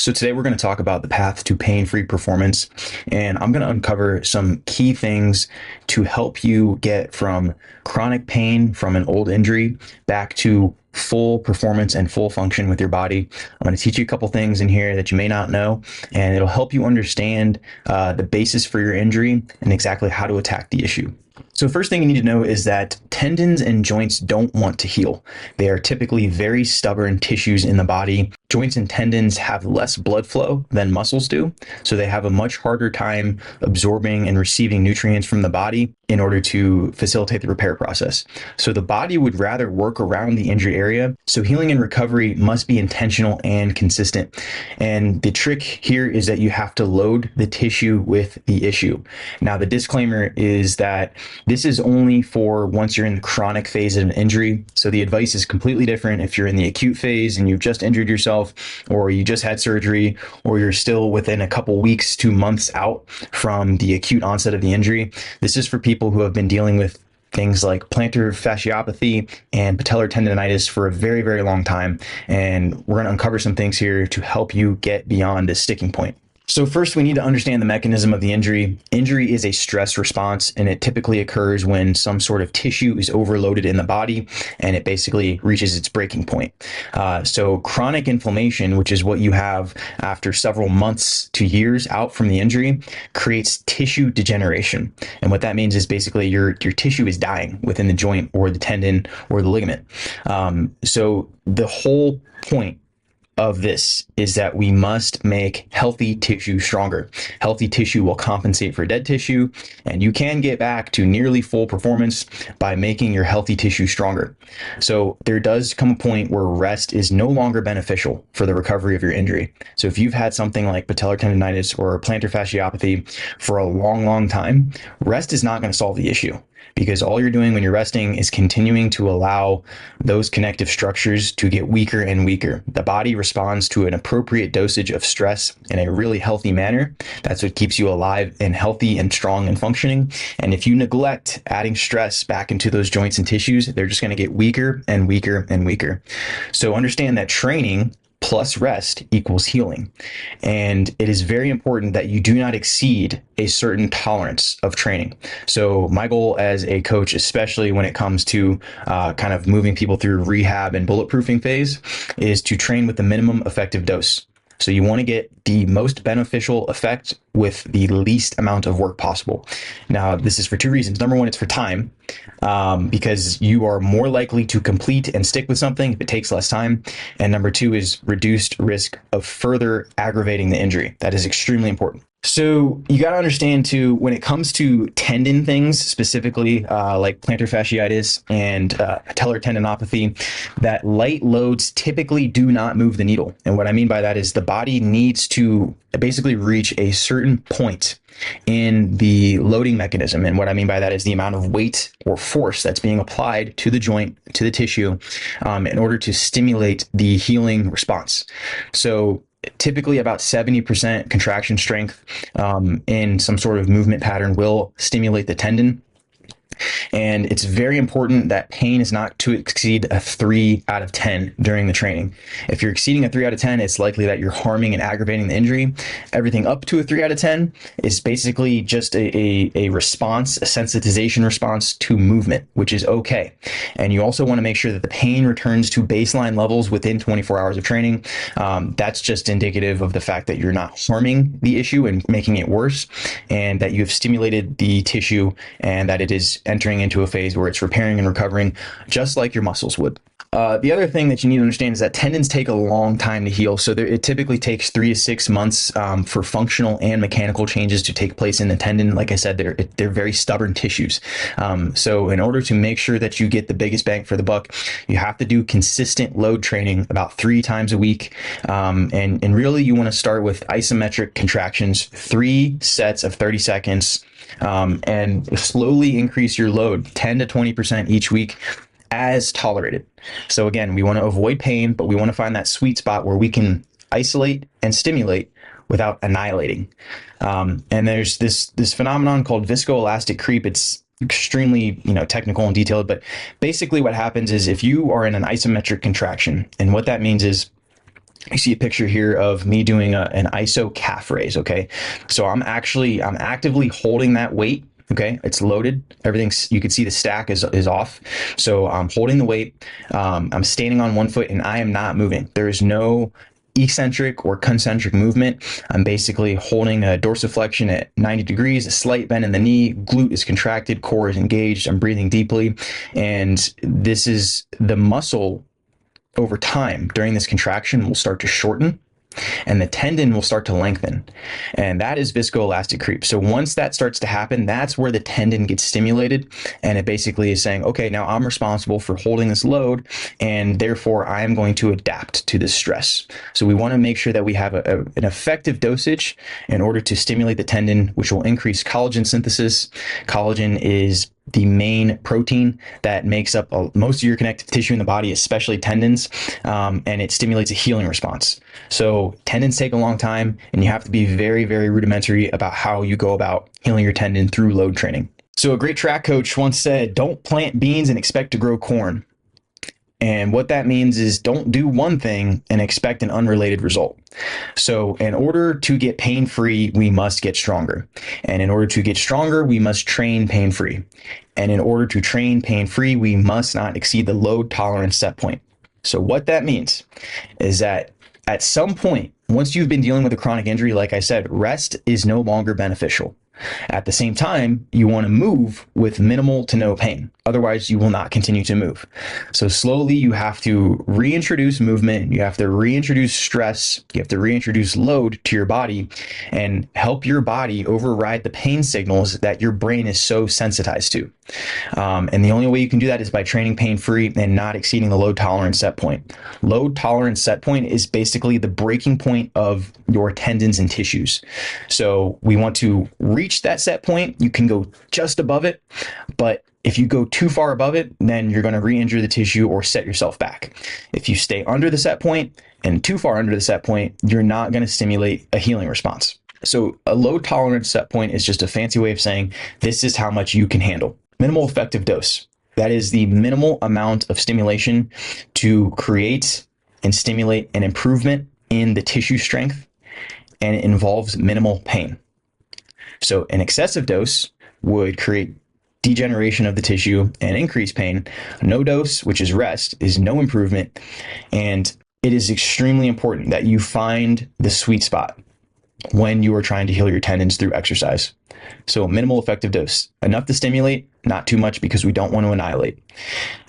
So today we're going to talk about the path to pain-free performance, and I'm going to uncover some key things to help you get from chronic pain from an old injury back to full performance and full function with your body. I'm going to teach you a couple things in here that you may not know, and it'll help you understand the basis for your injury and exactly how to attack the issue. So first thing you need to know is that tendons and joints don't want to heal. They are typically very stubborn tissues in the body. Joints and tendons have less blood flow than muscles do, so they have a much harder time absorbing and receiving nutrients from the body in order to facilitate the repair process. So the body would rather work around the injury area. So healing and recovery must be intentional and consistent. And the trick here is that you have to load the tissue with the issue. Now, the disclaimer is that this is only for once you're in the chronic phase of an injury. So the advice is completely different if you're in the acute phase and you've just injured yourself, or you just had surgery, or you're still within a couple weeks to months out from the acute onset of the injury. This is for people who have been dealing with things like plantar fasciopathy and patellar tendonitis for a very, very long time. And we're going to uncover some things here to help you get beyond this sticking point. So first, we need to understand the mechanism of the injury. Injury is a stress response, and it typically occurs when some sort of tissue is overloaded in the body, and it basically reaches its breaking point. So chronic inflammation, which is what you have after several months to years out from the injury, creates tissue degeneration. And what that means is basically your tissue is dying within the joint or the tendon or the ligament. So the whole point of this is that we must make healthy tissue stronger. Healthy tissue will compensate for dead tissue, and you can get back to nearly full performance by making your healthy tissue stronger. So there does come a point where rest is no longer beneficial for the recovery of your injury. So if you've had something like patellar tendonitis or plantar fasciopathy for a long, long time, rest is not going to solve the issue, because all you're doing when you're resting is continuing to allow those connective structures to get weaker and weaker. The body responds to an appropriate dosage of stress in a really healthy manner. That's what keeps you alive and healthy and strong and functioning. And if you neglect adding stress back into those joints and tissues, they're just going to get weaker and weaker and weaker. So understand that training plus rest equals healing. And it is very important that you do not exceed a certain tolerance of training. So my goal as a coach, especially when it comes to kind of moving people through rehab and bulletproofing phase, is to train with the minimum effective dose. So you want to get the most beneficial effect with the least amount of work possible. Now, this is for two reasons. Number one, it's for time, because you are more likely to complete and stick with something if it takes less time. And number two is reduced risk of further aggravating the injury. That is extremely important. So you got to understand too, when it comes to tendon things, specifically like plantar fasciitis and patellar tendinopathy, that light loads typically do not move the needle. And what I mean by that is the body needs to basically reach a certain point in the loading mechanism. And what I mean by that is the amount of weight or force that's being applied to the joint, to the tissue, in order to stimulate the healing response. So typically about 70% contraction strength in some sort of movement pattern will stimulate the tendon. And it's very important that pain is not to exceed a 3 out of 10 during the training. If you're exceeding a 3 out of 10, it's likely that you're harming and aggravating the injury. Everything up to a 3 out of 10 is basically just a response, a sensitization response to movement, which is okay. And you also want to make sure that the pain returns to baseline levels within 24 hours of training. That's just indicative of the fact that you're not harming the issue and making it worse, and that you've stimulated the tissue and that it is entering into a phase where it's repairing and recovering just like your muscles would. The other thing that you need to understand is that tendons take a long time to heal. So it typically takes 3 to 6 months for functional and mechanical changes to take place in the tendon. Like I said, they're very stubborn tissues. So in order to make sure that you get the biggest bang for the buck, you have to do consistent load training about 3 times a week. And really you want to start with isometric contractions, 3 sets of 30 seconds, and slowly increase your load 10 to 20% each week as tolerated. So again, we want to avoid pain, but we want to find that sweet spot where we can isolate and stimulate without annihilating. And there's this phenomenon called viscoelastic creep. It's extremely, technical and detailed, but basically what happens is if you are in an isometric contraction, and what that means is You see a picture here of me doing an iso calf raise. Okay, so I'm actively holding that weight. Okay, it's loaded. Everything's, you can see the stack is off. So I'm holding the weight. I'm standing on one foot and I am not moving. There is no eccentric or concentric movement. I'm basically holding a dorsiflexion at 90 degrees, a slight bend in the knee, glute is contracted, core is engaged. I'm breathing deeply. And this is the muscle over time during this contraction will start to shorten and the tendon will start to lengthen. And that is viscoelastic creep. So once that starts to happen, that's where the tendon gets stimulated. And it basically is saying, okay, now I'm responsible for holding this load, and therefore I am going to adapt to this stress. So we want to make sure that we have an effective dosage in order to stimulate the tendon, which will increase collagen synthesis. Collagen is the main protein that makes up most of your connective tissue in the body, especially tendons, and it stimulates a healing response. So tendons take a long time, and you have to be very, very rudimentary about how you go about healing your tendon through load training. So a great track coach once said, don't plant beans and expect to grow corn. And what that means is don't do one thing and expect an unrelated result. So in order to get pain-free, we must get stronger. And in order to get stronger, we must train pain-free. And in order to train pain-free, we must not exceed the load tolerance set point. So what that means is that at some point, once you've been dealing with a chronic injury, like I said, rest is no longer beneficial. At the same time, you want to move with minimal to no pain. Otherwise, you will not continue to move. So slowly, you have to reintroduce movement. You have to reintroduce stress. You have to reintroduce load to your body and help your body override the pain signals that your brain is so sensitized to. And the only way you can do that is by training pain-free and not exceeding the load tolerance set point. Load tolerance set point is basically the breaking point of your tendons and tissues. So we want to reach that set point. You can go just above it, but if you go too far above it, then you're going to re-injure the tissue or set yourself back. If you stay under the set point and too far under the set point, you're not going to stimulate a healing response. So a load tolerance set point is just a fancy way of saying this is how much you can handle. Minimal effective dose. That is the minimal amount of stimulation to create and stimulate an improvement in the tissue strength, and it involves minimal pain. So an excessive dose would create degeneration of the tissue and increase pain. No dose, which is rest, is no improvement. And it is extremely important that you find the sweet spot when you are trying to heal your tendons through exercise. So minimal effective dose, enough to stimulate, not too much because we don't want to annihilate.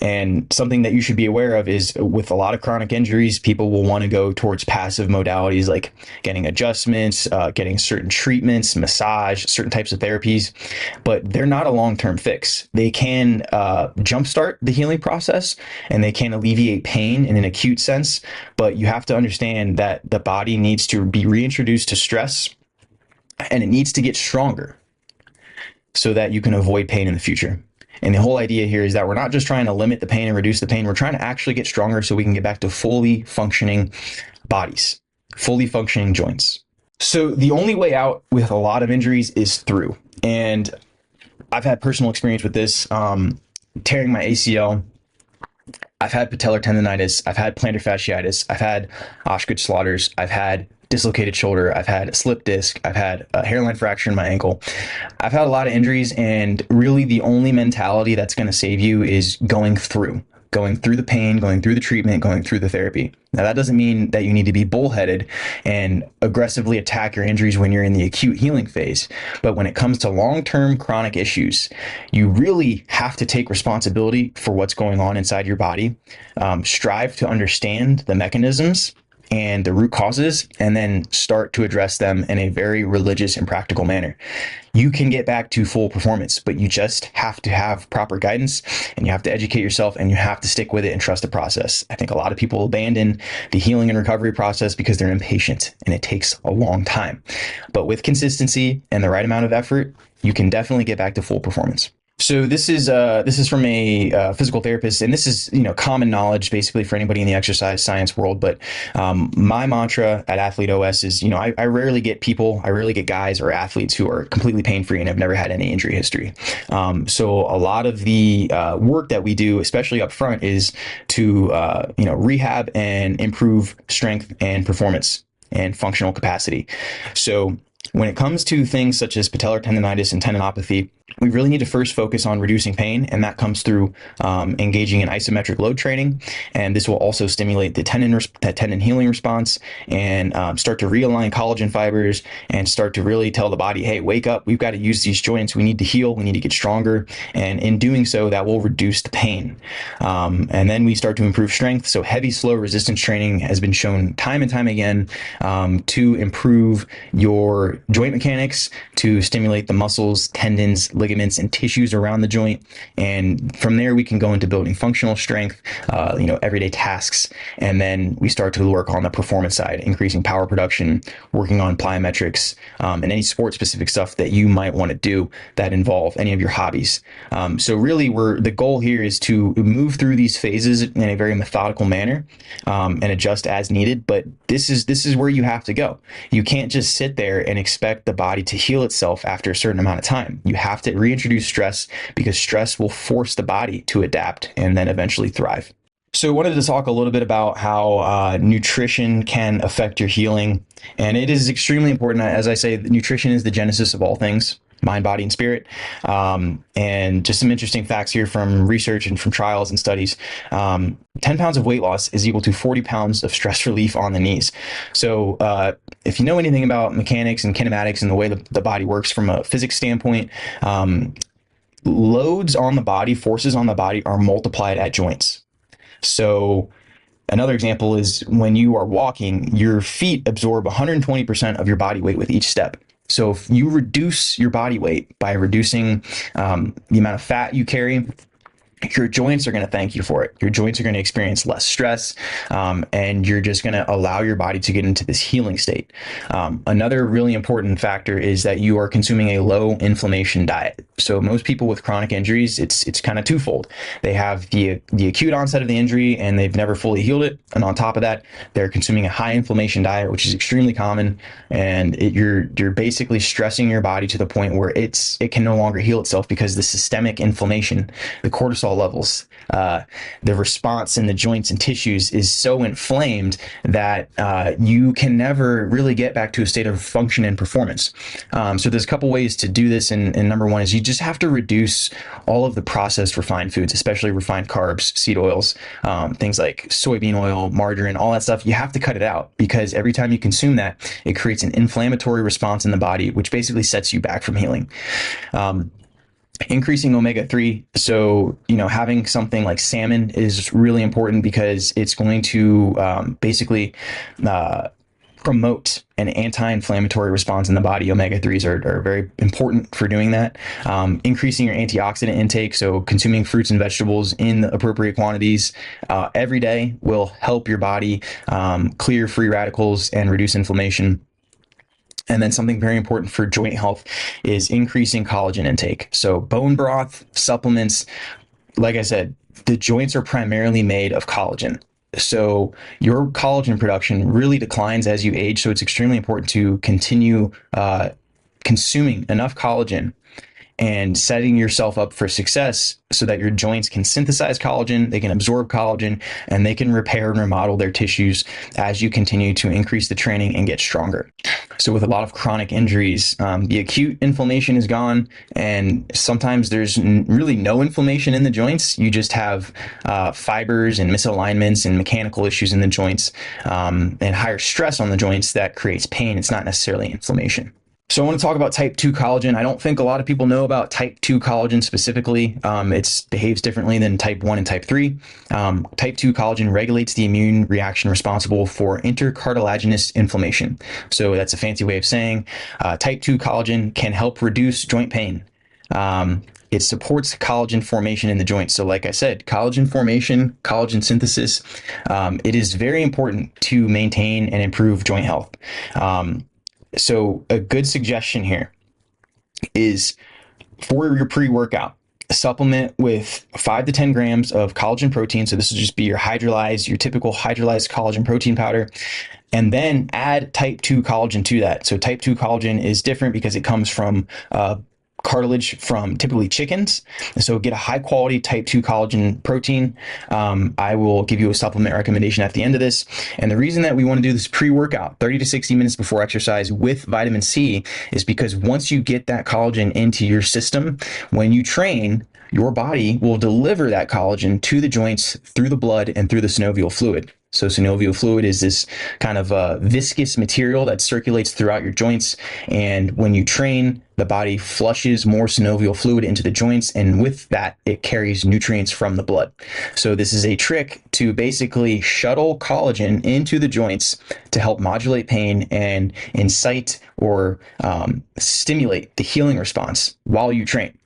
And something that you should be aware of is with a lot of chronic injuries, people will want to go towards passive modalities like getting adjustments, getting certain treatments, massage, certain types of therapies, but they're not a long-term fix. They can jumpstart the healing process and they can alleviate pain in an acute sense, but you have to understand that the body needs to be reintroduced to stress and it needs to get stronger so that you can avoid pain in the future. And the whole idea here is that we're not just trying to limit the pain and reduce the pain. We're trying to actually get stronger so we can get back to fully functioning bodies, fully functioning joints. So the only way out with a lot of injuries is through. And I've had personal experience with this, tearing my ACL. I've had patellar tendonitis. I've had plantar fasciitis. I've had Osgood-Schlatter's. I've had dislocated shoulder. I've had a slip disc. I've had a hairline fracture in my ankle. I've had a lot of injuries, and really the only mentality that's going to save you is going through the pain, going through the treatment, going through the therapy. Now, that doesn't mean that you need to be bullheaded and aggressively attack your injuries when you're in the acute healing phase. But when it comes to long-term chronic issues, you really have to take responsibility for what's going on inside your body, strive to understand the mechanisms and the root causes, and then start to address them in a very religious and practical manner. You can get back to full performance, but you just have to have proper guidance, and you have to educate yourself, and you have to stick with it and trust the process. I think a lot of people abandon the healing and recovery process because they're impatient, and it takes a long time. But with consistency and the right amount of effort, you can definitely get back to full performance. So this is from a physical therapist, and this is common knowledge basically for anybody in the exercise science world. But my mantra at Athlete OS is, I rarely get people, I rarely get guys or athletes who are completely pain free and have never had any injury history. So a lot of the work that we do, especially up front, is to rehab and improve strength and performance and functional capacity. So when it comes to things such as patellar tendonitis and tendinopathy, we really need to first focus on reducing pain, and that comes through engaging in isometric load training. And this will also stimulate the tendon healing response and start to realign collagen fibers and start to really tell the body, hey, wake up, we've got to use these joints, we need to heal, we need to get stronger. And in doing so, that will reduce the pain. And then we start to improve strength. So heavy, slow resistance training has been shown time and time again to improve your joint mechanics, to stimulate the muscles, tendons, ligaments, and tissues around the joint. And from there, we can go into building functional strength, everyday tasks. And then we start to work on the performance side, increasing power production, working on plyometrics, and any sport specific stuff that you might want to do that involve any of your hobbies. So really the goal here is to move through these phases in a very methodical manner, and adjust as needed. But this is where you have to go. You can't just sit there and expect the body to heal itself after a certain amount of time. You have to reintroduce stress, because stress will force the body to adapt and then eventually thrive. So I wanted to talk a little bit about how nutrition can affect your healing. And it is extremely important. As I say, nutrition is the genesis of all things, mind, body, and spirit. And just some interesting facts here from research and from trials and studies. 10 pounds of weight loss is equal to 40 pounds of stress relief on the knees. So if you know anything about mechanics and kinematics and the way the body works from a physics standpoint, loads on the body, forces on the body, are multiplied at joints. So another example is when you are walking, your feet absorb 120% of your body weight with each step. So if you reduce your body weight by reducing the amount of fat you carry, your joints are going to thank you for it. Your joints are going to experience less stress, and you're just going to allow your body to get into this healing state. Another really important factor is that you are consuming a low inflammation diet. So most people with chronic injuries, it's kind of twofold. They have the acute onset of the injury and they've never fully healed it. And on top of that, they're consuming a high inflammation diet, which is extremely common. And you're basically stressing your body to the point where it can no longer heal itself, because the systemic inflammation, the cortisol levels, the response in the joints and tissues is so inflamed that you can never really get back to a state of function and performance. So there's a couple ways to do this, and number one is you just have to reduce all of the processed refined foods, especially refined carbs, seed oils, things like soybean oil, margarine, all that stuff. You have to cut it out, because every time you consume that, it creates an inflammatory response in the body, which basically sets you back from healing. Increasing omega-3. So, having something like salmon is really important, because it's going to basically promote an anti-inflammatory response in the body. Omega-3s are very important for doing that. Increasing your antioxidant intake, so consuming fruits and vegetables in the appropriate quantities every day will help your body clear free radicals and reduce inflammation. And then something very important for joint health is increasing collagen intake. So bone broth, supplements, like I said, the joints are primarily made of collagen. So your collagen production really declines as you age. So it's extremely important to continue consuming enough collagen and setting yourself up for success, so that your joints can synthesize collagen, they can absorb collagen, and they can repair and remodel their tissues as you continue to increase the training and get stronger. So with a lot of chronic injuries, the acute inflammation is gone, and sometimes there's really no inflammation in the joints. You just have fibers and misalignments and mechanical issues in the joints, and higher stress on the joints that creates pain. It's not necessarily inflammation. So I want to talk about type 2 collagen. I don't think a lot of people know about type 2 collagen specifically. It behaves differently than type 1 and type 3. Type 2 collagen regulates the immune reaction responsible for intercartilaginous inflammation. So that's a fancy way of saying type 2 collagen can help reduce joint pain. It supports collagen formation in the joints. So like I said, collagen formation, collagen synthesis, it is very important to maintain and improve joint health. So a good suggestion here is for your pre-workout, supplement with 5 to 10 grams of collagen protein. So this will just be your typical hydrolyzed collagen protein powder. And then add type 2 collagen to that. So type 2 collagen is different because it comes from cartilage from typically chickens. So get a high quality type 2 collagen protein. I will give you a supplement recommendation at the end of this. And the reason that we want to do this pre-workout, 30 to 60 minutes before exercise with vitamin C, is because once you get that collagen into your system, when you train, your body will deliver that collagen to the joints through the blood and through the synovial fluid. So synovial fluid is this kind of viscous material that circulates throughout your joints. And when you train, the body flushes more synovial fluid into the joints. And with that, it carries nutrients from the blood. So this is a trick to basically shuttle collagen into the joints to help modulate pain and incite or stimulate the healing response while you train.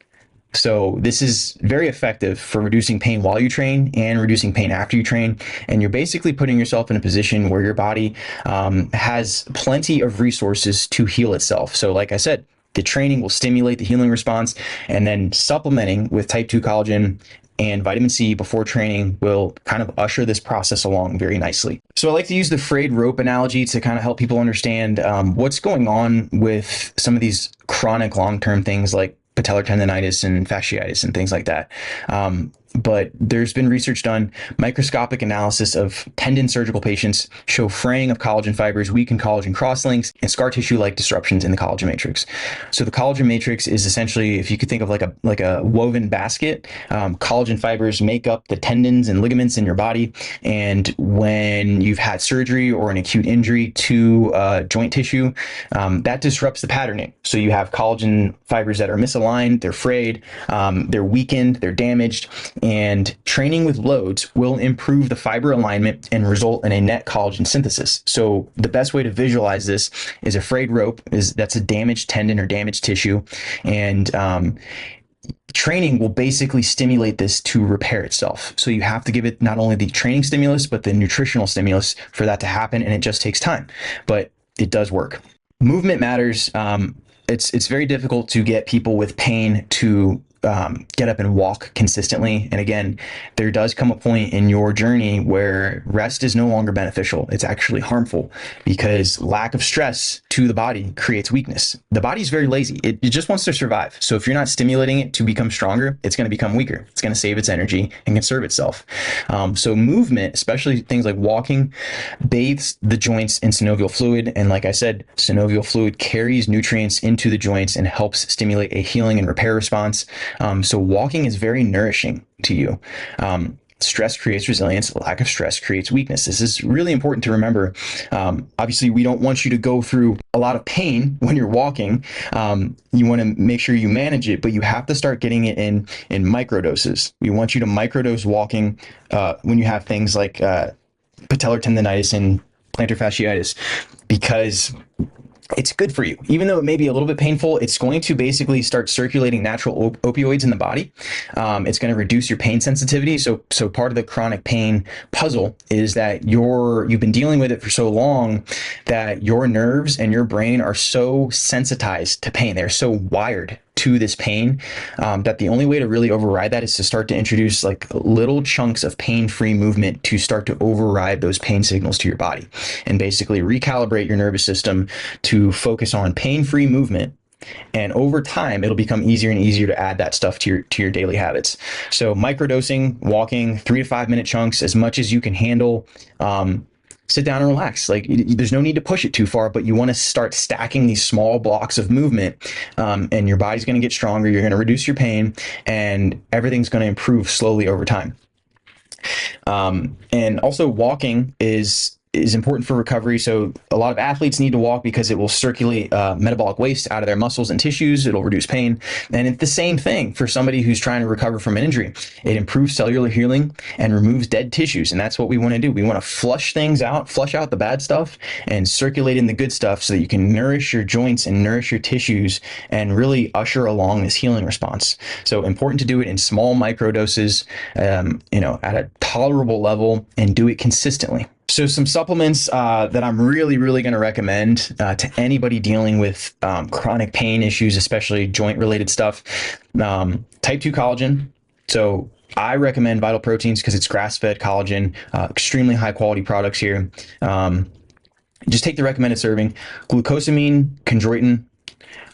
So this is very effective for reducing pain while you train and reducing pain after you train. And you're basically putting yourself in a position where your body has plenty of resources to heal itself. So like I said, the training will stimulate the healing response, and then supplementing with type 2 collagen and vitamin C before training will kind of usher this process along very nicely. So I like to use the frayed rope analogy to kind of help people understand what's going on with some of these chronic long-term things like patellar tendonitis and fasciitis and things like that. But there's been research done, microscopic analysis of tendon surgical patients show fraying of collagen fibers, weakened collagen crosslinks, and scar tissue-like disruptions in the collagen matrix. So the collagen matrix is essentially, if you could think of like a woven basket, collagen fibers make up the tendons and ligaments in your body. And when you've had surgery or an acute injury to joint tissue, that disrupts the patterning. So you have collagen fibers that are misaligned, they're frayed, they're weakened, they're damaged. And training with loads will improve the fiber alignment and result in a net collagen synthesis. So the best way to visualize this is a frayed rope. That's a damaged tendon or damaged tissue. And training will basically stimulate this to repair itself. So you have to give it not only the training stimulus, but the nutritional stimulus for that to happen. And it just takes time, but it does work. Movement matters. It's very difficult to get people with pain to get up and walk consistently. And again, there does come a point in your journey where rest is no longer beneficial. It's actually harmful because lack of stress to the body creates weakness. The body's very lazy. It just wants to survive. So if you're not stimulating it to become stronger, it's going to become weaker. It's going to save its energy and conserve itself. So movement, especially things like walking, bathes the joints in synovial fluid. And like I said, synovial fluid carries nutrients into the joints and helps stimulate a healing and repair response. So walking is very nourishing to you. Stress creates resilience. Lack of stress creates weakness. This is really important to remember. Obviously, we don't want you to go through a lot of pain when you're walking. You want to make sure you manage it, but you have to start getting it in microdoses. We want you to microdose walking when you have things like patellar tendonitis and plantar fasciitis, because it's good for you. Even though it may be a little bit painful, it's going to basically start circulating natural opioids in the body. It's going to reduce your pain sensitivity. So part of the chronic pain puzzle is that you've been dealing with it for so long that your nerves and your brain are so sensitized to pain. They're so wired to this pain that the only way to really override that is to start to introduce like little chunks of pain-free movement to start to override those pain signals to your body and basically recalibrate your nervous system to focus on pain-free movement. And over time, it'll become easier and easier to add that stuff to your daily habits. So microdosing, walking, 3 to 5 minute chunks, as much as you can handle. Sit down and relax. Like there's no need to push it too far, but you want to start stacking these small blocks of movement, and your body's going to get stronger. You're going to reduce your pain, and everything's going to improve slowly over time. And also walking is important for recovery. So a lot of athletes need to walk because it will circulate metabolic waste out of their muscles and tissues. It'll reduce pain. And it's the same thing for somebody who's trying to recover from an injury. It improves cellular healing and removes dead tissues. And that's what we want to do. We want to flush things out, flush out the bad stuff and circulate in the good stuff so that you can nourish your joints and nourish your tissues and really usher along this healing response. So important to do it in small micro doses, at a tolerable level, and do it consistently. So some supplements that I'm really going to recommend to anybody dealing with chronic pain issues, especially joint related stuff. Type 2 collagen. So I recommend Vital Proteins because it's grass-fed collagen, extremely high quality products here. Just take the recommended serving. Glucosamine, chondroitin,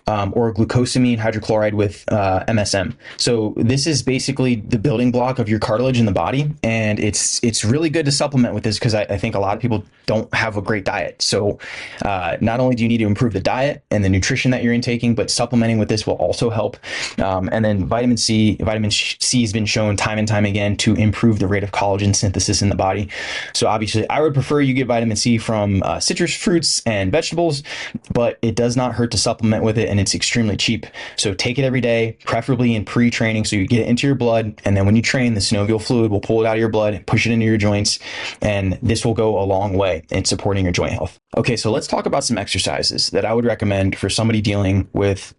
or glucosamine hydrochloride with MSM. So this is basically the building block of your cartilage in the body, and it's really good to supplement with this because I think a lot of people don't have a great diet. So not only do you need to improve the diet and the nutrition that you're intaking, but supplementing with this will also help. And then vitamin C has been shown time and time again to improve the rate of collagen synthesis in the body. So obviously, I would prefer you get vitamin C from citrus fruits and vegetables, but it does not hurt to supplement with it, and it's extremely cheap. So take it every day, preferably in pre-training, so you get it into your blood, and then when you train, the synovial fluid will pull it out of your blood, push it into your joints, and this will go a long way in supporting your joint health. Okay, so let's talk about some exercises that I would recommend for somebody dealing with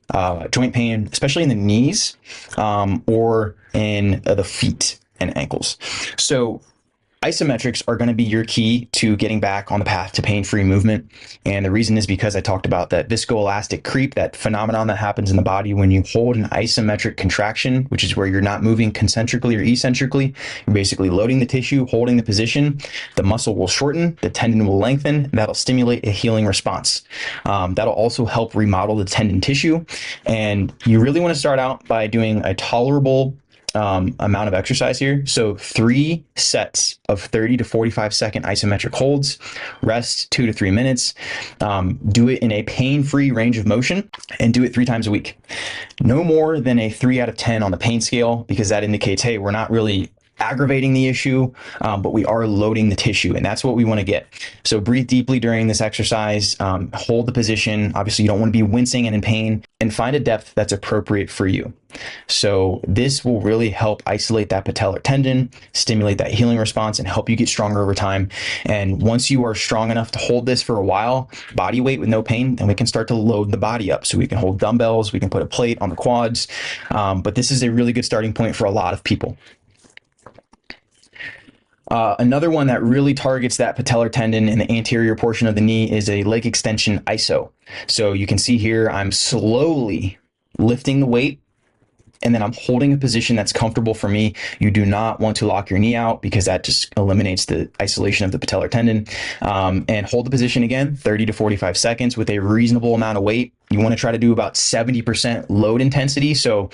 joint pain, especially in the knees or in the feet and ankles. So isometrics are going to be your key to getting back on the path to pain-free movement. And the reason is because I talked about that viscoelastic creep, that phenomenon that happens in the body when you hold an isometric contraction, which is where you're not moving concentrically or eccentrically. You're basically loading the tissue, holding the position. The muscle will shorten, the tendon will lengthen, and that'll stimulate a healing response. That'll also help remodel the tendon tissue. And you really want to start out by doing a tolerable amount of exercise here. So 3 sets of 30 to 45 second isometric holds, rest 2 to 3 minutes, do it in a pain-free range of motion, and do it 3 times a week. No more than a 3 out of 10 on the pain scale, because that indicates, hey, we're not really aggravating the issue, but we are loading the tissue, and that's what we want to get. So breathe deeply during this exercise, hold the position. Obviously, you don't want to be wincing and in pain, and find a depth that's appropriate for you. So this will really help isolate that patellar tendon, stimulate that healing response, and help you get stronger over time. And once you are strong enough to hold this for a while, body weight with no pain, then we can start to load the body up. So we can hold dumbbells, we can put a plate on the quads, but this is a really good starting point for a lot of people. Another one that really targets that patellar tendon in the anterior portion of the knee is a leg extension iso. So you can see here, I'm slowly lifting the weight, and then I'm holding a position that's comfortable for me. You do not want to lock your knee out because that just eliminates the isolation of the patellar tendon. And hold the position again, 30 to 45 seconds with a reasonable amount of weight. You want to try to do about 70% load intensity. So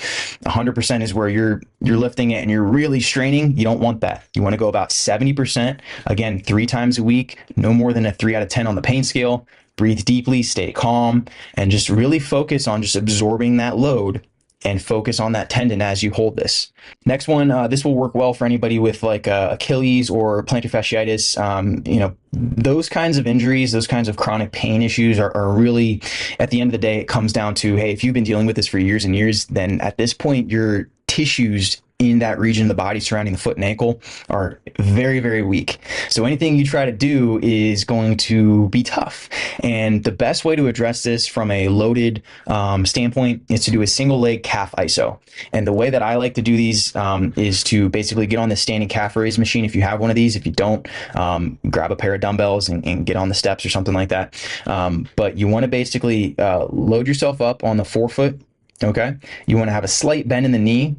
100% is where you're lifting it and you're really straining. You don't want that. You want to go about 70%. Again, 3 times a week, no more than a 3 out of 10 on the pain scale. Breathe deeply, stay calm, and just really focus on just absorbing that load and focus on that tendon as you hold this. Next one, this will work well for anybody with like Achilles or plantar fasciitis. Those kinds of injuries, those kinds of chronic pain issues are really, at the end of the day, it comes down to, hey, if you've been dealing with this for years and years, then at this point, your tissues in that region of the body surrounding the foot and ankle are very, very weak. So anything you try to do is going to be tough. And the best way to address this from a loaded standpoint is to do a single leg calf iso. And the way that I like to do these is to basically get on the standing calf raise machine if you have one of these. If you don't, grab a pair of dumbbells and get on the steps or something like that. But you want to basically load yourself up on the forefoot. Okay. You want to have a slight bend in the knee,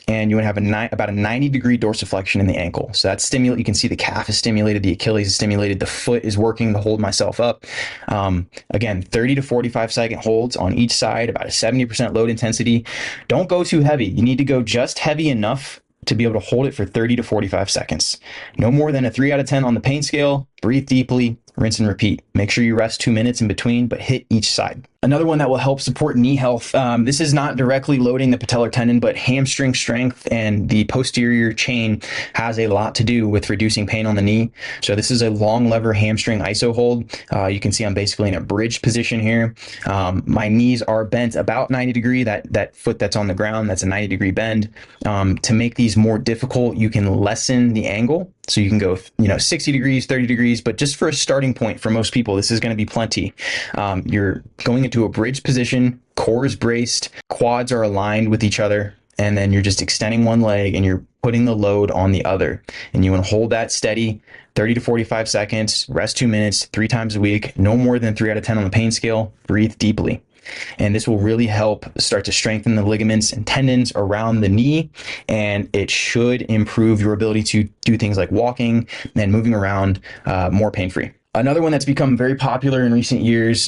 and you want to have about a 90-degree dorsiflexion in the ankle. So that's stimulate. You can see the calf is stimulated, the Achilles is stimulated, the foot is working to hold myself up. Again, 30 to 45 second holds on each side, about a 70% load intensity. Don't go too heavy. You need to go just heavy enough to be able to hold it for 30 to 45 seconds. No more than a 3 out of 10 on the pain scale. Breathe deeply, rinse and repeat. Make sure you rest 2 minutes in between, but hit each side. Another one that will help support knee health. This is not directly loading the patellar tendon, but hamstring strength and the posterior chain has a lot to do with reducing pain on the knee. So this is a long lever hamstring iso hold. You can see I'm basically in a bridge position here. My knees are bent about 90 degree. That foot that's on the ground, that's a 90-degree bend. To make these more difficult, you can lessen the angle. So you can go, 60 degrees, 30 degrees, but just for a starting point for most people, this is going to be plenty. You're going into a bridge position, core is braced, quads are aligned with each other, and then you're just extending one leg and you're putting the load on the other. And you want to hold that steady 30 to 45 seconds, rest 2 minutes, 3 times a week, no more than 3 out of 10 on the pain scale. Breathe deeply. And this will really help start to strengthen the ligaments and tendons around the knee. And it should improve your ability to do things like walking and moving around more pain-free. Another one that's become very popular in recent years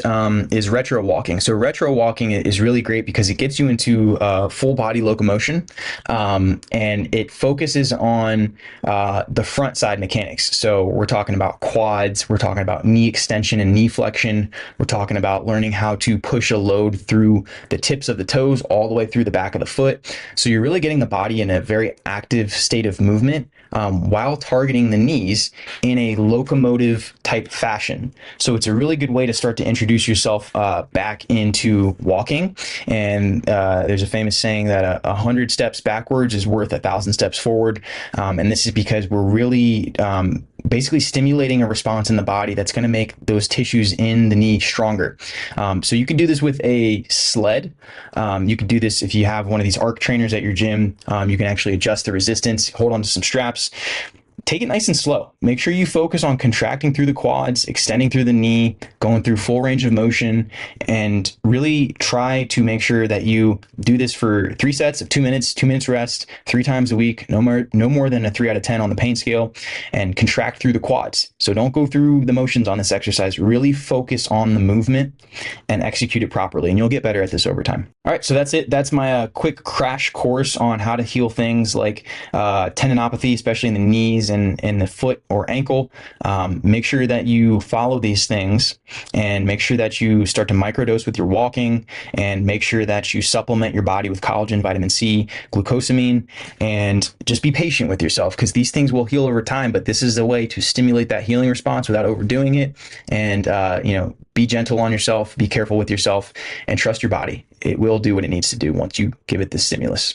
is retro walking. So retro walking is really great because it gets you into full body locomotion, and it focuses on the front side mechanics. So we're talking about quads, we're talking about knee extension and knee flexion, we're talking about learning how to push a load through the tips of the toes all the way through the back of the foot. So you're really getting the body in a very active state of movement while targeting the knees in a locomotive type fashion. So it's a really good way to start to introduce yourself back into walking. And there's a famous saying that 100 steps backwards is worth 1,000 steps forward. And this is because we're really basically stimulating a response in the body that's going to make those tissues in the knee stronger. So you can do this with a sled. You can do this if you have one of these arc trainers at your gym. You can actually adjust the resistance, hold on to some straps. Take it nice and slow. Make sure you focus on contracting through the quads, extending through the knee, going through full range of motion, and really try to make sure that you do this for 3 sets of 2 minutes, 2 minutes rest, 3 times a week, no more than a 3 out of 10 on the pain scale, and contract through the quads. So don't go through the motions on this exercise. Really focus on the movement and execute it properly, and you'll get better at this over time. All right, so that's it. That's my quick crash course on how to heal things like tendinopathy, especially in the knees and in the foot or ankle. Make sure that you follow these things, and make sure that you start to microdose with your walking, and make sure that you supplement your body with collagen, vitamin C, glucosamine, and just be patient with yourself, because these things will heal over time, but this is a way to stimulate that healing response without overdoing it. And be gentle on yourself, be careful with yourself, and trust your body. It will do what it needs to do once you give it the stimulus.